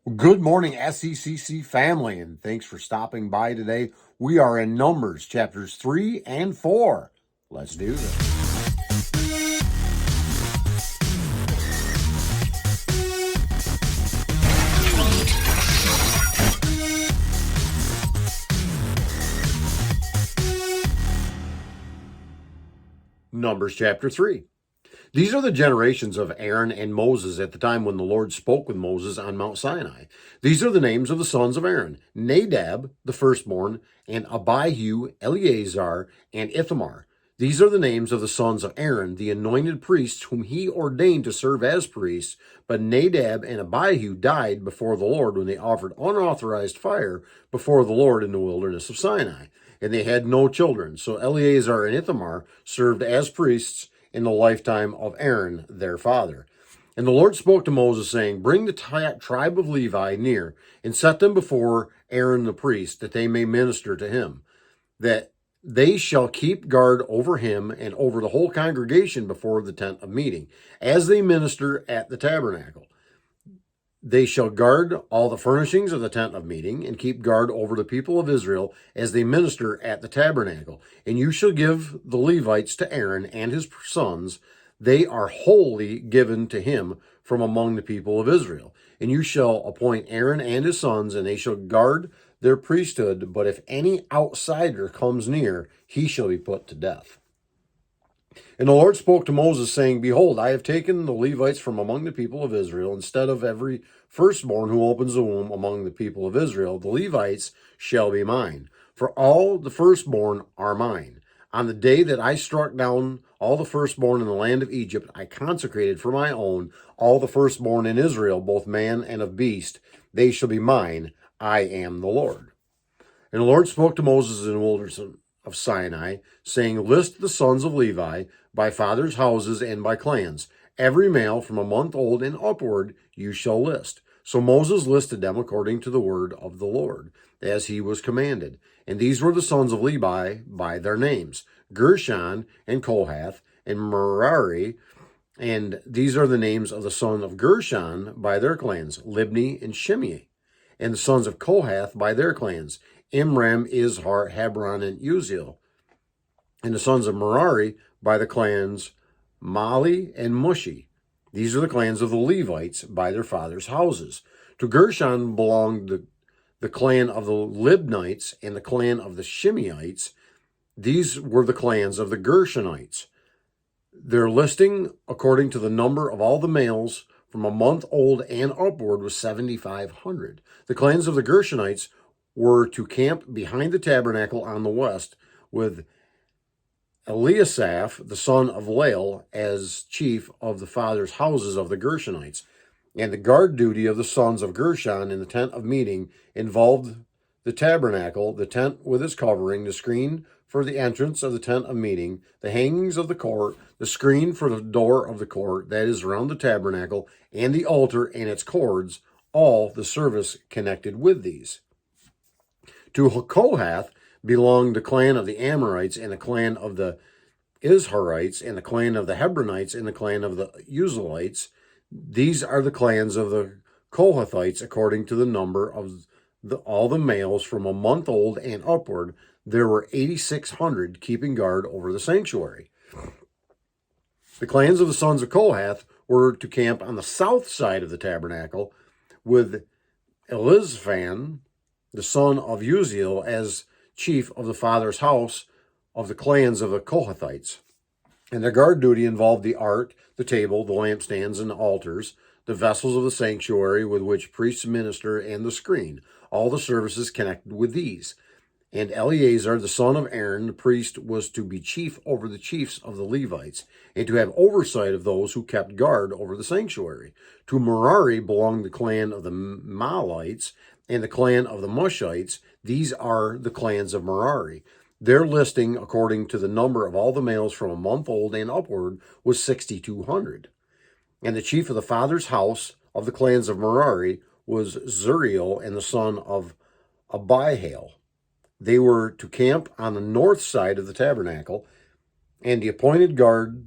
Good morning, SECC family, and thanks for stopping by today. We are in Numbers chapters 3 and 4. Let's do this. Numbers chapter 3. These are the generations of Aaron and Moses at the time when the Lord spoke with Moses on Mount Sinai. These are the names of the sons of Aaron: Nadab, the firstborn, and Abihu, Eleazar, and Ithamar. These are the names of the sons of Aaron, the anointed priests whom he ordained to serve as priests. But Nadab and Abihu died before the Lord when they offered unauthorized fire before the Lord in the wilderness of Sinai. And they had no children. So Eleazar and Ithamar served as priests in the lifetime of Aaron, their father. And the Lord spoke to Moses, saying, Bring the tribe of Levi near, and set them before Aaron the priest, that they may minister to him, that they shall keep guard over him and over the whole congregation before the tent of meeting, as they minister at the tabernacle. They shall guard all the furnishings of the tent of meeting, and keep guard over the people of Israel as they minister at the tabernacle. And you shall give the Levites to Aaron and his sons. They are wholly given to him from among the people of Israel. And you shall appoint Aaron and his sons, and they shall guard their priesthood. But if any outsider comes near, he shall be put to death. And the Lord spoke to Moses, saying, Behold, I have taken the Levites from among the people of Israel. Instead of every firstborn who opens the womb among the people of Israel, the Levites shall be mine. For all the firstborn are mine. On the day that I struck down all the firstborn in the land of Egypt, I consecrated for my own all the firstborn in Israel, both man and of beast. They shall be mine. I am the Lord. And the Lord spoke to Moses in the wilderness of Sinai, saying, List the sons of Levi by fathers' houses and by clans. Every male from a month old and upward you shall list. So Moses listed them according to the word of the Lord, as he was commanded. And these were the sons of Levi by their names: Gershon and Kohath and Merari. And these are the names of the sons of Gershon by their clans: Libni and Shimei. And the sons of Kohath by their clans: Imram, Izhar, Hebron, and Uziel. And the sons of Merari by the clans Mali and Mushi. These are the clans of the Levites by their fathers' houses. To Gershon belonged the clan of the Libnites and the clan of the Shimeites. These were the clans of the Gershonites. Their listing, according to the number of all the males from a month old and upward, was 7,500. The clans of the Gershonites were to camp behind the tabernacle on the west, with Eliasaph, the son of Lael, as chief of the fathers' houses of the Gershonites. And the guard duty of the sons of Gershon in the tent of meeting involved the tabernacle, the tent with its covering, the screen for the entrance of the tent of meeting, the hangings of the court, the screen for the door of the court, that is, around the tabernacle, and the altar and its cords, all the service connected with these. To Kohath belonged the clan of the Amorites, and the clan of the Izharites, and the clan of the Hebronites, and the clan of the Uzalites. These are the clans of the Kohathites according to the number of all the males from a month old and upward. There were 8,600 keeping guard over the sanctuary. The clans of the sons of Kohath were to camp on the south side of the tabernacle, with Elizaphan, the son of Uziel, as chief of the father's house of the clans of the Kohathites. And their guard duty involved the ark, the table, the lampstands, and the altars, the vessels of the sanctuary with which priests minister, and the screen, all the services connected with these. And Eleazar, the son of Aaron, the priest, was to be chief over the chiefs of the Levites, and to have oversight of those who kept guard over the sanctuary. To Merari belonged the clan of the Malites and the clan of the Mushites. These are the clans of Merari. Their listing, according to the number of all the males from a month old and upward, was 6,200. And the chief of the father's house of the clans of Merari was Zuriel, and the son of Abihail. They were to camp on the north side of the tabernacle, and the appointed guard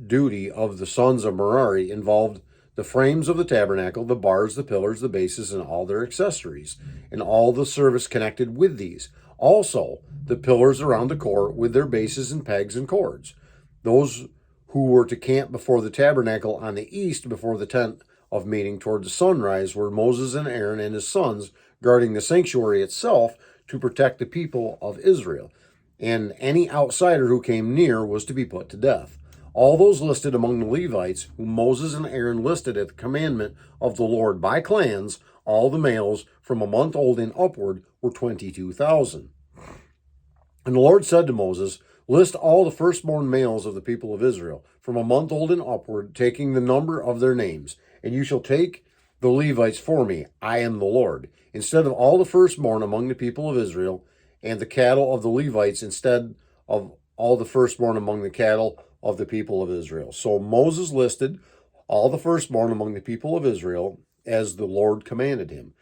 duty of the sons of Merari involved the frames of the tabernacle, the bars, the pillars, the bases, and all their accessories, and all the service connected with these. Also, the pillars around the court with their bases and pegs and cords. Those who were to camp before the tabernacle on the east before the tent of meeting toward the sunrise were Moses and Aaron and his sons, guarding the sanctuary itself to protect the people of Israel. And any outsider who came near was to be put to death. All those listed among the Levites, whom Moses and Aaron listed at the commandment of the Lord by clans, all the males from a month old and upward, were 22,000. And the Lord said to Moses, list all the firstborn males of the people of Israel, from a month old and upward, taking the number of their names. And you shall take the Levites for me. I am the Lord. Instead of all the firstborn among the people of Israel, and the cattle of the Levites, instead of all the firstborn among the cattle of the people of Israel. So Moses listed all the firstborn among the people of Israel as the Lord commanded him.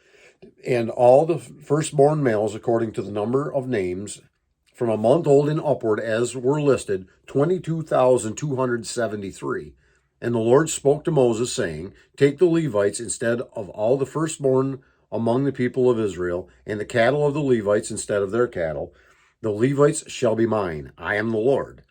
And all the firstborn males, according to the number of names, from a month old and upward, as were listed, 22,273. And the Lord spoke to Moses, saying, take the Levites instead of all the firstborn among the people of Israel, and the cattle of the Levites instead of their cattle. The Levites shall be mine. I am the Lord.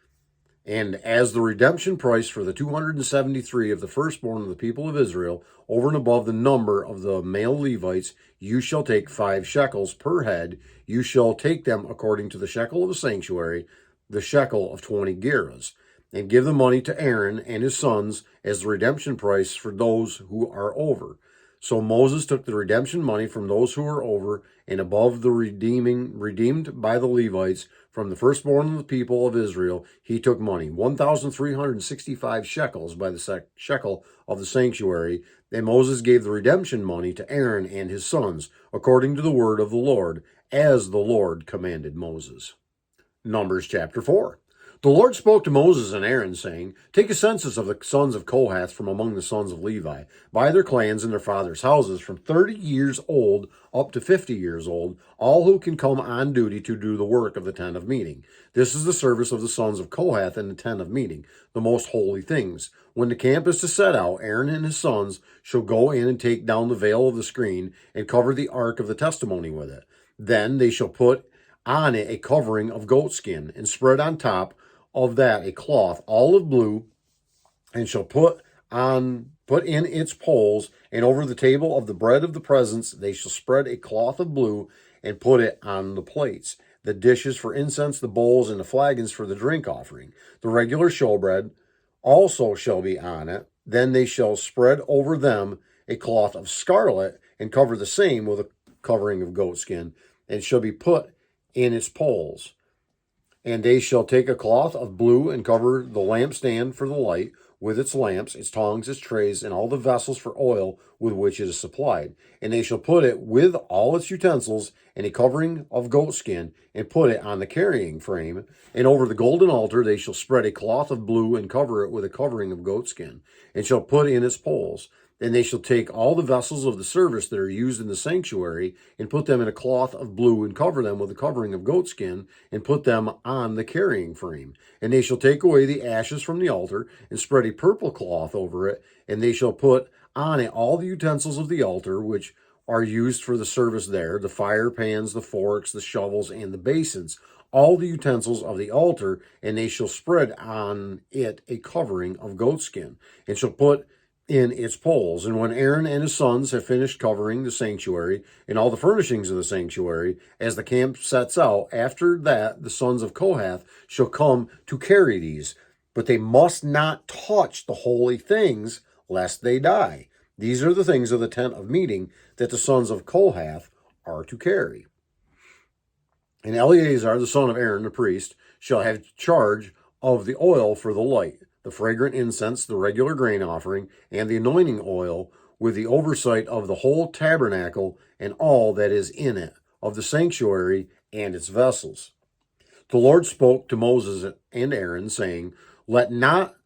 And as the redemption price for the 273 of the firstborn of the people of Israel, over and above the number of the male Levites, you shall take 5 shekels per head. You shall take them according to the shekel of the sanctuary, the shekel of 20 gerahs, and give the money to Aaron and his sons as the redemption price for those who are over. So Moses took the redemption money from those who were over and above the redeemed by the Levites from the firstborn of the people of Israel. He took money, 1,365 shekels by the shekel of the sanctuary. And Moses gave the redemption money to Aaron and his sons, according to the word of the Lord, as the Lord commanded Moses. Numbers chapter 4. The Lord spoke to Moses and Aaron, saying, take a census of the sons of Kohath from among the sons of Levi, by their clans and their fathers' houses, from 30 years old up to 50 years old, all who can come on duty to do the work of the tent of meeting. This is the service of the sons of Kohath in the tent of meeting, the most holy things. When the camp is to set out, Aaron and his sons shall go in and take down the veil of the screen and cover the ark of the testimony with it. Then they shall put on it a covering of goatskin, and spread on top of that a cloth olive blue, and shall put in its poles, and over the table of the bread of the presence they shall spread a cloth of blue, and put it on the plates, the dishes for incense, the bowls, and the flagons for the drink offering. The regular showbread also shall be on it. Then they shall spread over them a cloth of scarlet, and cover the same with a covering of goatskin, and shall be put in its poles. And they shall take a cloth of blue and cover the lampstand for the light with its lamps, its tongs, its trays, and all the vessels for oil with which it is supplied. And they shall put it with all its utensils in a covering of goatskin, and put it on the carrying frame. And over the golden altar they shall spread a cloth of blue and cover it with a covering of goatskin, and shall put in its poles. And they shall take all the vessels of the service that are used in the sanctuary, and put them in a cloth of blue, and cover them with a covering of goatskin, and put them on the carrying frame. And they shall take away the ashes from the altar, and spread a purple cloth over it, and they shall put on it all the utensils of the altar, which are used for the service there, the fire pans, the forks, the shovels, and the basins, all the utensils of the altar, and they shall spread on it a covering of goatskin, and shall put in its poles. And when Aaron and his sons have finished covering the sanctuary and all the furnishings of the sanctuary, as the camp sets out, after that the sons of Kohath shall come to carry these. But they must not touch the holy things, lest they die. These are the things of the tent of meeting that the sons of Kohath are to carry. And Eleazar, the son of Aaron, the priest, shall have charge of the oil for the light, the fragrant incense, the regular grain offering, and the anointing oil, with the oversight of the whole tabernacle and all that is in it, of the sanctuary and its vessels. The Lord spoke to Moses and Aaron, saying, let not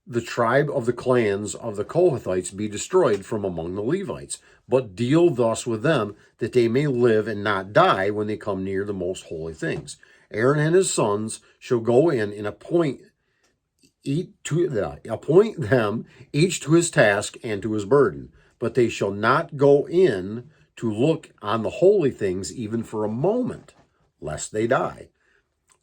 the tribe of the clans of the Kohathites be destroyed from among the Levites, but deal thus with them, that they may live and not die when they come near the most holy things. Aaron and his sons shall go in and appoint appoint them each to his task and to his burden, but they shall not go in to look on the holy things even for a moment, lest they die.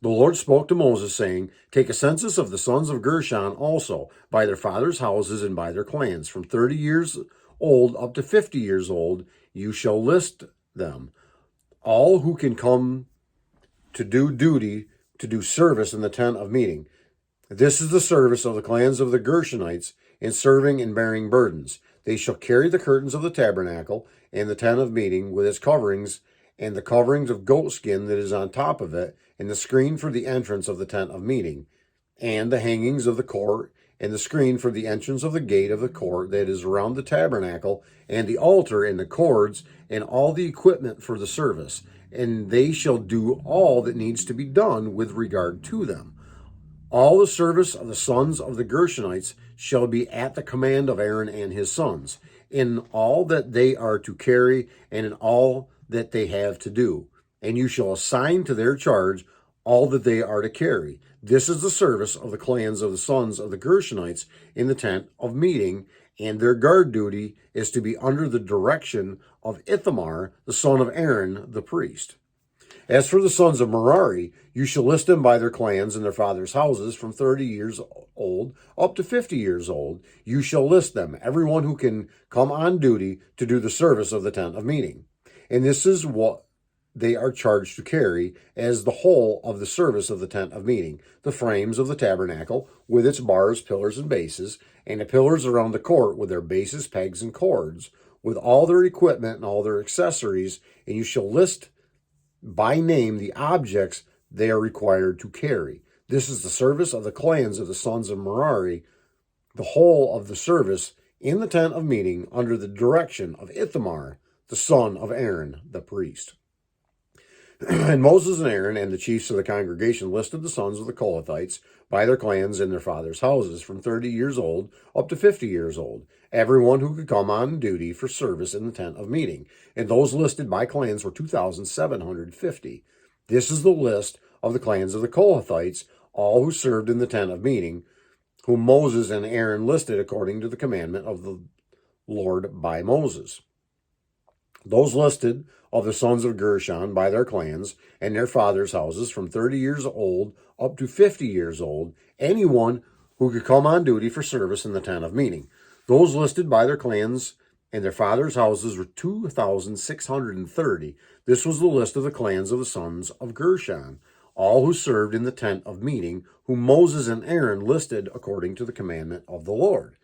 The Lord spoke to Moses, saying, Take a census of the sons of Gershon also, by their fathers' houses and by their clans. From 30 years old up to 50 years old, you shall list them. All who can come to do duty, to do service in the tent of meeting. This is the service of the clans of the Gershonites in serving and bearing burdens. They shall carry the curtains of the tabernacle and the tent of meeting with its coverings and the coverings of goatskin that is on top of it, and the screen for the entrance of the tent of meeting, and the hangings of the court, and the screen for the entrance of the gate of the court that is around the tabernacle, and the altar, and the cords, and all the equipment for the service. And they shall do all that needs to be done with regard to them. All the service of the sons of the Gershonites shall be at the command of Aaron and his sons, in all that they are to carry, and in all that they have to do. And you shall assign to their charge all that they are to carry. This is the service of the clans of the sons of the Gershonites in the tent of meeting, and their guard duty is to be under the direction of Ithamar, the son of Aaron, the priest. As for the sons of Merari, you shall list them by their clans and their fathers' houses from 30 years old up to 50 years old. You shall list them, everyone who can come on duty to do the service of the tent of meeting. And this is what they are charged to carry as the whole of the service of the tent of meeting: the frames of the tabernacle with its bars, pillars, and bases, and the pillars around the court with their bases, pegs, and cords, with all their equipment and all their accessories. And you shall list by name the objects they are required to carry. This is the service of the clans of the sons of Merari, the whole of the service in the tent of meeting under the direction of Ithamar, the son of Aaron, the priest. And Moses and Aaron and the chiefs of the congregation listed the sons of the Kohathites by their clans and their fathers' houses from 30 years old up to 50 years old, everyone who could come on duty for service in the tent of meeting. And those listed by clans were 2,750. This is the list of the clans of the Kohathites, all who served in the tent of meeting, whom Moses and Aaron listed according to the commandment of the Lord by Moses. Those listed of the sons of Gershon by their clans and their fathers' houses from 30 years old up to 50 years old, anyone who could come on duty for service in the tent of meeting. Those listed by their clans and their fathers' houses were 2,630. This was the list of the clans of the sons of Gershon, all who served in the tent of meeting, whom Moses and Aaron listed according to the commandment of the Lord.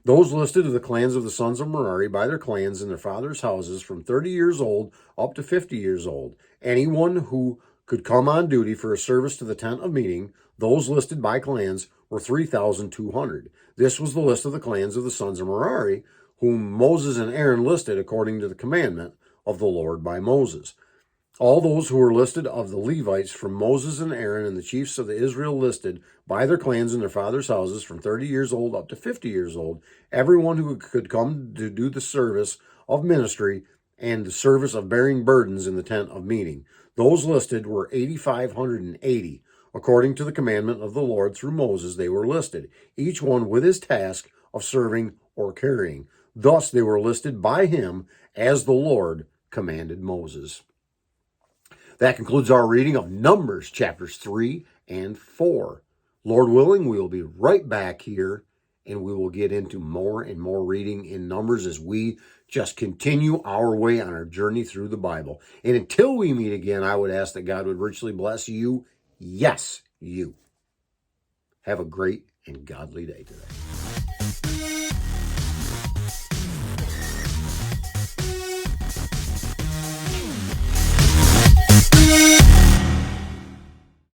Those listed of the clans of the sons of Merari by their clans and their fathers' houses from 30 years old up to 50 years old, anyone who could come on duty for a service to the tent of meeting, those listed by clans were 3,200. This was the list of the clans of the sons of Merari, whom Moses and Aaron listed according to the commandment of the Lord by Moses. All those who were listed of the Levites from Moses and Aaron and the chiefs of the Israel listed by their clans and their fathers' houses from 30 years old up to 50 years old, everyone who could come to do the service of ministry and the service of bearing burdens in the tent of meeting. Those listed were 8,580. According to the commandment of the Lord through Moses, they were listed, each one with his task of serving or carrying. Thus they were listed by him as the Lord commanded Moses. That concludes our reading of Numbers chapters 3 and 4. Lord willing, we will be right back here and we will get into more and more reading in Numbers as we just continue our way on our journey through the Bible. And until we meet again, I would ask that God would richly bless you. Yes, you. Have a great and godly day today.